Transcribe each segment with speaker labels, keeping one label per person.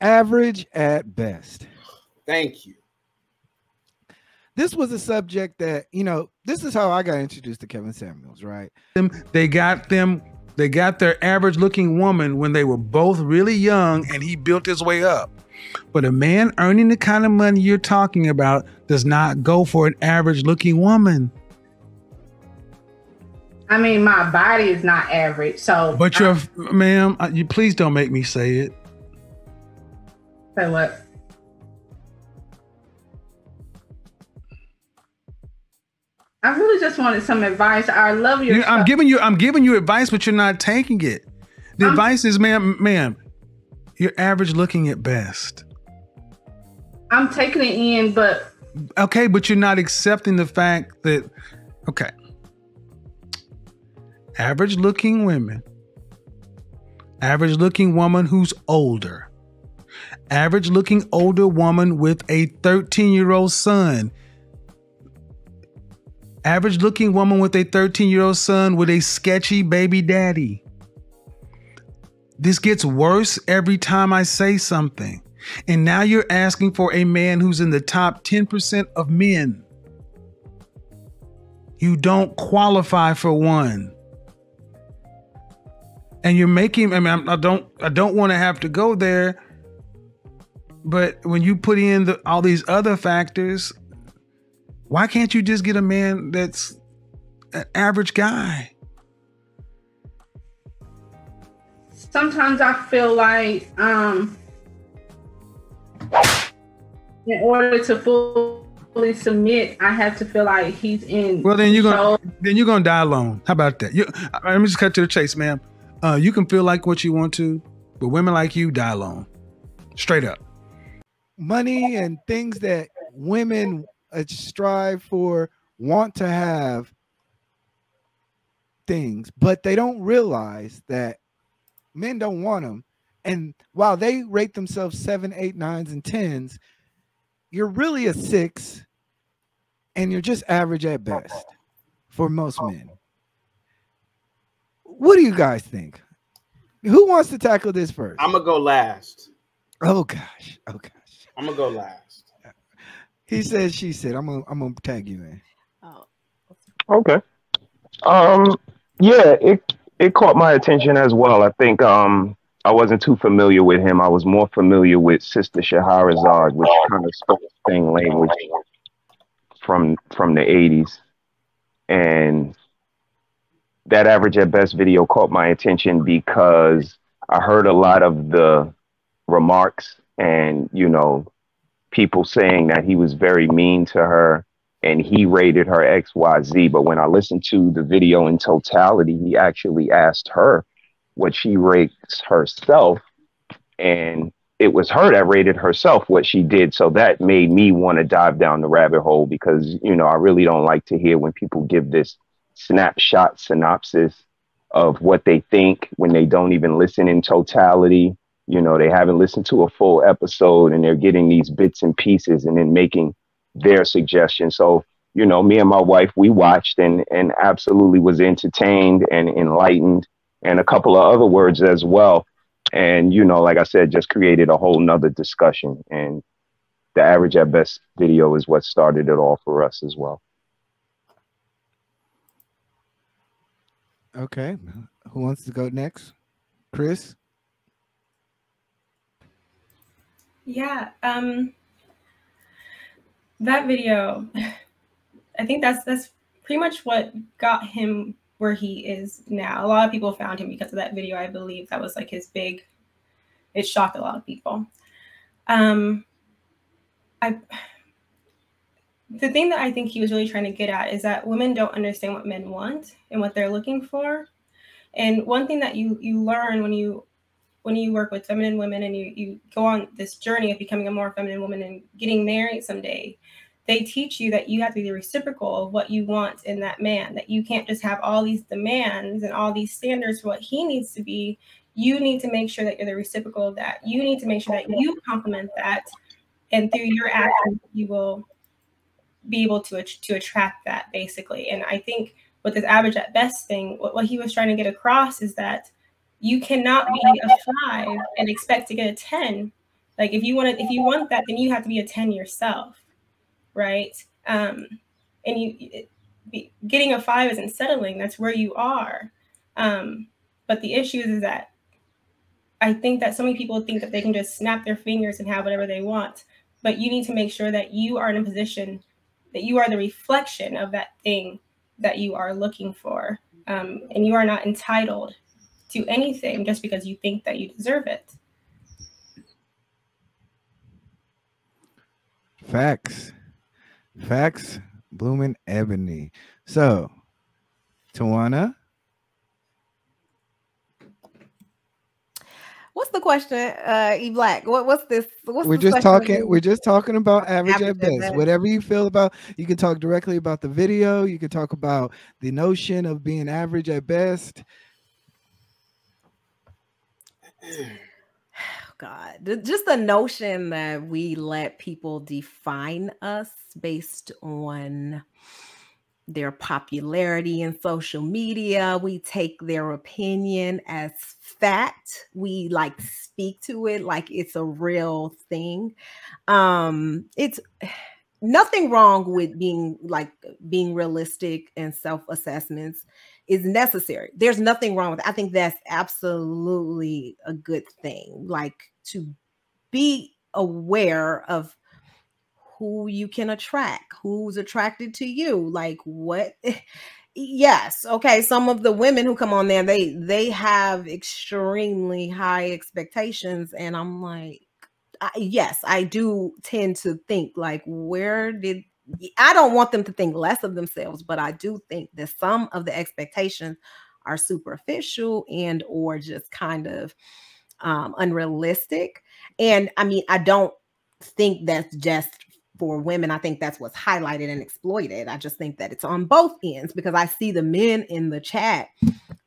Speaker 1: Average at best.
Speaker 2: Thank you.
Speaker 1: This was a subject that, this is how I got introduced to Kevin Samuels, right?
Speaker 3: They got their average looking woman when they were both really young, and he built his way up. But a man earning the kind of money you're talking about does not go for an average looking woman.
Speaker 4: I mean, my body is not average, so.
Speaker 3: But ma'am, you please don't make me say it.
Speaker 4: Say what? I really just wanted some advice. I love your.
Speaker 3: I'm giving you advice, but you're not taking it. The advice is, ma'am, you're average looking at best.
Speaker 4: I'm taking it in, but.
Speaker 3: Okay, but you're not accepting the fact that. Okay. Average looking women. Average looking woman who's older. Average looking older woman with a 13-year-old son. Average looking woman with a 13-year-old son with a sketchy baby daddy. This gets worse every time I say something. And now you're asking for a man who's in the top 10% of men. You don't qualify for one. And you're making, I don't want to have to go there. But when you put in all these other factors, why can't you just get a man that's an average guy?
Speaker 4: Sometimes I feel like in order to fully submit, I have to feel like he's in.
Speaker 3: Well, then you're gonna die alone. How about that? Let me just cut to the chase, ma'am. You can feel like what you want to, but women like you die alone. Straight up.
Speaker 1: Money and things that women strive for, want to have things, but they don't realize that men don't want them. And while they rate themselves 7, 8, 9s, and 10s, you're really a 6, and you're just average at best for most men. What do you guys think? Who wants to tackle this first?
Speaker 2: I'm gonna go last.
Speaker 1: Oh gosh.
Speaker 2: I'm gonna go last.
Speaker 1: He said, she said. I'm gonna tag you in.
Speaker 5: Oh.
Speaker 6: Okay. Yeah, it caught my attention as well. I think I wasn't too familiar with him. I was more familiar with Sister Shahrazad, which kind of spoke the same language from the 80s. And that average at best video caught my attention because I heard a lot of the remarks and, people saying that he was very mean to her and he rated her XYZ. But when I listened to the video in totality, he actually asked her what she rates herself. And it was her that rated herself what she did. So that made me want to dive down the rabbit hole because, I really don't like to hear when people give this snapshot synopsis of what they think when they don't even listen in totality. They haven't listened to a full episode and they're getting these bits and pieces and then making their suggestions. So, me and my wife, we watched and absolutely was entertained and enlightened and a couple of other words as well. And, like I said, just created a whole nother discussion. And the average at best video is what started it all for us as well.
Speaker 1: Okay. Who wants to go next? Kris?
Speaker 5: Yeah. That video, I think that's pretty much what got him where he is now. A lot of people found him because of that video. I believe that was like it shocked a lot of people. The thing that I think he was really trying to get at is that women don't understand what men want and what they're looking for. And one thing that you learn when you work with feminine women and you go on this journey of becoming a more feminine woman and getting married someday, they teach you that you have to be reciprocal of what you want in that man, that you can't just have all these demands and all these standards for what he needs to be. You need to make sure that you're the reciprocal of that. You need to make sure that you complement that. And through your actions, you will be able to attract that, basically. And I think with this average at best thing, what he was trying to get across is that you cannot be a 5 and expect to get a 10. Like if you want that, then you have to be a 10 yourself, right? And getting a 5 isn't settling. That's where you are. But the issue is that I think that so many people think that they can just snap their fingers and have whatever they want. But you need to make sure that you are in a position that you are the reflection of that thing that you are looking for. And you are not entitled to anything just because you think that you deserve it.
Speaker 1: Facts. Blooming ebony. So, Tawana,
Speaker 7: what's the question? eBlack. What's this?
Speaker 1: we're just talking about average at best. Whatever you feel about, you can talk directly about the video. You can talk about the notion of being average at best.
Speaker 7: God, just the notion that we let people define us based on their popularity in social media. We take their opinion as fact. We like speak to it like it's a real thing. It's nothing wrong with being realistic, and self-assessments is necessary. There's nothing wrong with it. I think that's absolutely a good thing. Like to be aware of who you can attract, who's attracted to you, like what. Yes, okay, some of the women who come on there, they have extremely high expectations, and I'm like, yes, I do tend to think like, I don't want them to think less of themselves, but I do think that some of the expectations are superficial and or just kind of unrealistic. And I mean, I don't think that's just for women. I think that's what's highlighted and exploited. I just think that it's on both ends, because I see the men in the chat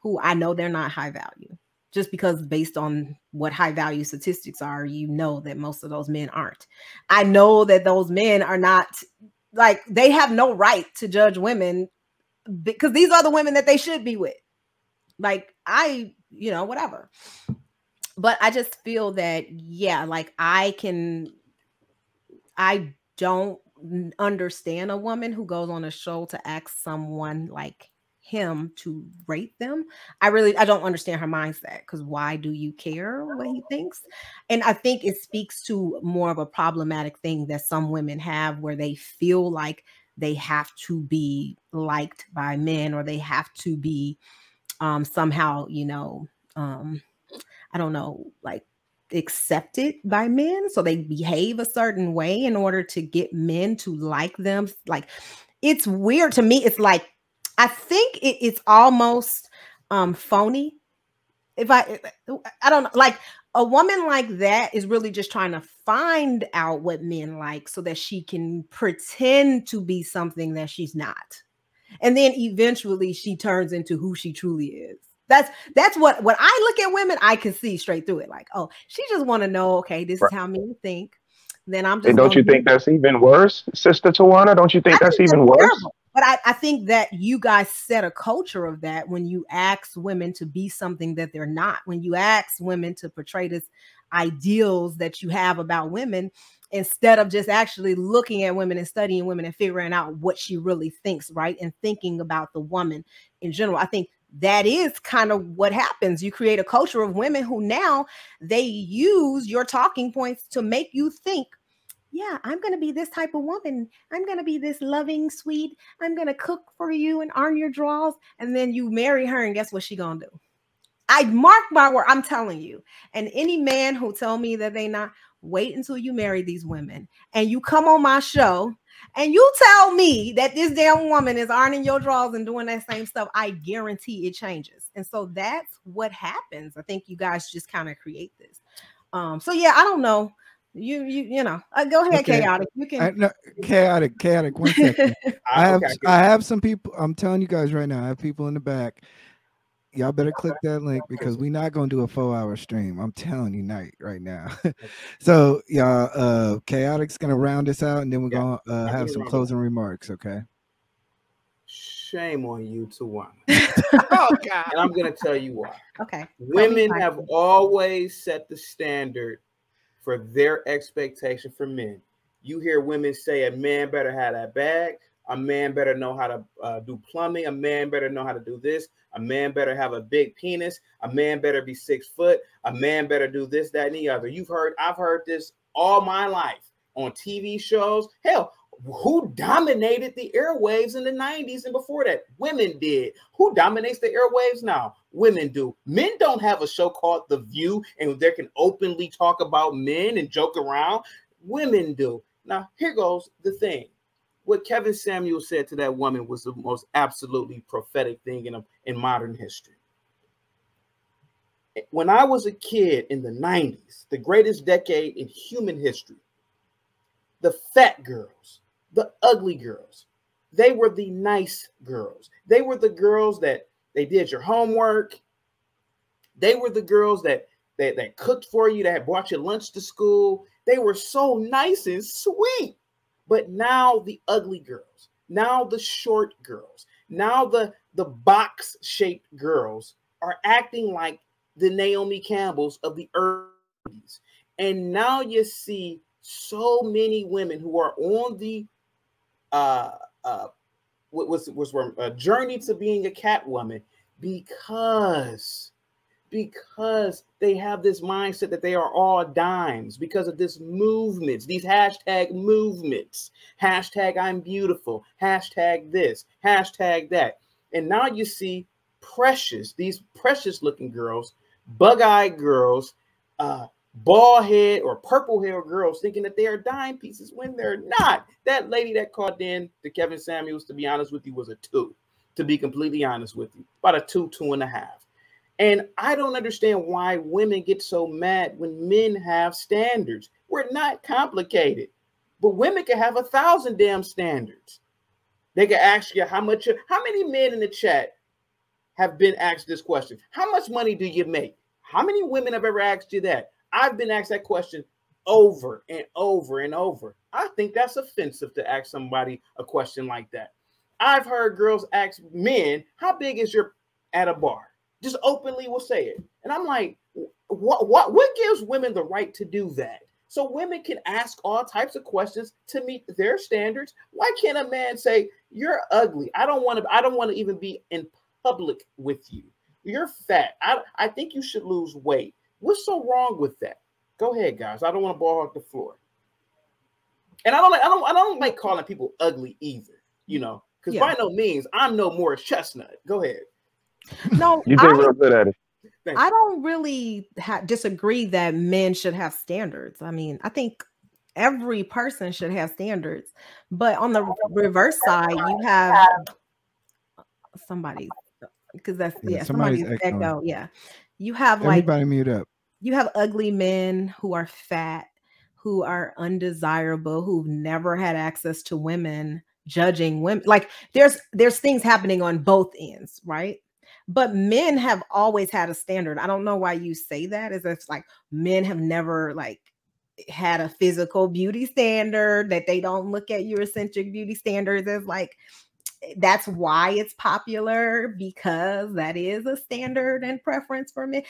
Speaker 7: who I know they're not high value. Just because based on what high value statistics are, you know that most of those men aren't. I know that those men are not, like, they have no right to judge women, because these are the women that they should be with. Like, whatever. But I just feel that, yeah, like I don't understand a woman who goes on a show to ask someone like him to rate them. I don't understand her mindset, because why do you care what he thinks? And I think it speaks to more of a problematic thing that some women have, where they feel like they have to be liked by men, or they have to be somehow, I don't know, like accepted by men. So they behave a certain way in order to get men to like them. Like, it's weird to me. It's like, I think it's almost phony. I don't know, like a woman like that is really just trying to find out what men like so that she can pretend to be something that she's not. And then eventually she turns into who she truly is. That's what I look at women, I can see straight through it. Like, oh, she just want to know, okay, this is how men think. Then I'm just.
Speaker 6: And don't you think that's even worse, Sister Tawana? Don't you think that's even worse?
Speaker 7: Terrible. But I think that you guys set a culture of that when you ask women to be something that they're not. When you ask women to portray this ideals that you have about women, instead of just actually looking at women and studying women and figuring out what she really thinks, right? And thinking about the woman in general. I think that is kind of what happens. You create a culture of women who now they use your talking points to make you think, yeah, I'm going to be this type of woman. I'm going to be this loving, sweet. I'm going to cook for you and iron your drawers. And then you marry her, and guess what she going to do? I mark my word. I'm telling you. And any man who tell me that they not, wait until you marry these women and you come on my show and you tell me that this damn woman is ironing your drawers and doing that same stuff, I guarantee it changes. And so that's what happens. I think you guys just kind of create this. So yeah, I don't know. You know, go ahead, okay. Chaotic. You can
Speaker 1: chaotic. 1 second. I have some people. I'm telling you guys right now. I have people in the back. Y'all better click that link, because we're not gonna do a 4-hour stream. I'm telling you, right now. So y'all, Chaotic's gonna round us out, and then we're gonna have some closing remarks. Okay.
Speaker 2: Shame on you, Tawana.
Speaker 1: Oh God.
Speaker 2: And I'm gonna tell you why.
Speaker 7: Okay.
Speaker 2: Women have always set the standard for their expectation for men. You hear women say a man better have that bag, a man better know how to do plumbing, a man better know how to do this, a man better have a big penis, a man better be 6 foot, a man better do this, that, and the other. I've heard this all my life on TV shows. Hell, who dominated the airwaves in the 90s and before that? Women did. Who dominates the airwaves now? Women do. Men don't have a show called The View and they can openly talk about men and joke around. Women do. Now, here goes the thing. What Kevin Samuel said to that woman was the most absolutely prophetic thing in modern history. When I was a kid in the 90s, the greatest decade in human history, the fat girls, the ugly girls, they were the nice girls. They were the girls that they did your homework. They were the girls that cooked for you, that brought your lunch to school. They were so nice and sweet. But now the ugly girls, now the short girls, now the box-shaped girls are acting like the Naomi Campbells of the early 80s. And now you see so many women who are on the a journey to being a Catwoman because they have this mindset that they are all dimes because of this movements, these hashtag movements, hashtag I'm beautiful, hashtag this, hashtag that. And now you see these precious looking girls, bug-eyed girls, bald head or purple hair girls thinking that they are dime pieces when they're not. That lady that called in to Kevin Samuels, to be honest with you, was a 2, to be completely honest with you, about a 2.5. And I don't understand why women get so mad when men have standards. We're not complicated, but women can have 1,000 damn standards. They can ask you how many men in the chat have been asked this question? How much money do you make? How many women have ever asked you that? I've been asked that question over and over and over. I think that's offensive to ask somebody a question like that. I've heard girls ask men, how big is your at a bar? Just openly will say it. And I'm like, what gives women the right to do that? So women can ask all types of questions to meet their standards. Why can't a man say, you're ugly? I don't want to even be in public with you. You're fat. I think you should lose weight. What's so wrong with that? Go ahead, guys. I don't want to ball hog the floor. And I don't like calling people ugly either, because by no means I'm no Morris Chestnut. Go ahead.
Speaker 7: No,
Speaker 6: you did real good at it.
Speaker 7: I don't really disagree that men should have standards. I mean, I think every person should have standards, but on the reverse side, you have somebody, because that's somebody's echo. Yeah, you have
Speaker 1: everybody mute up.
Speaker 7: You have ugly men who are fat, who are undesirable, who've never had access to women, judging women. Like there's things happening on both ends, right? But men have always had a standard. I don't know why you say that. Is it's like men have never had a physical beauty standard, that they don't look at Eurocentric beauty standards as that's why it's popular, because that is a standard and preference for men.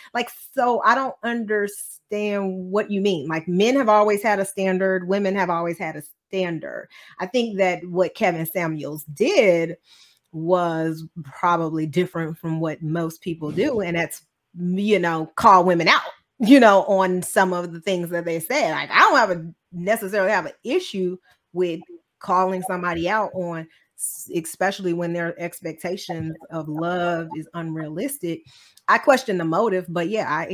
Speaker 7: So I don't understand what you mean. Men have always had a standard, women have always had a standard. I think that what Kevin Samuels did was probably different from what most people do, and that's call women out on some of the things that they said. I don't necessarily have an issue with calling somebody out on, especially when their expectations of love is unrealistic. I question the motive, but I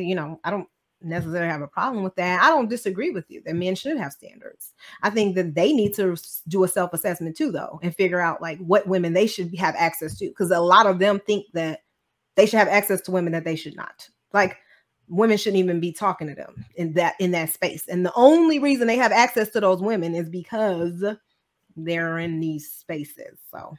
Speaker 7: don't necessarily have a problem with that. I don't disagree with you that men should have standards. I think that they need to do a self-assessment too, though, and figure out what women they should have access to, because a lot of them think that they should have access to women that they should not. Women shouldn't even be talking to them in that space, and the only reason they have access to those women is because they're in these spaces. So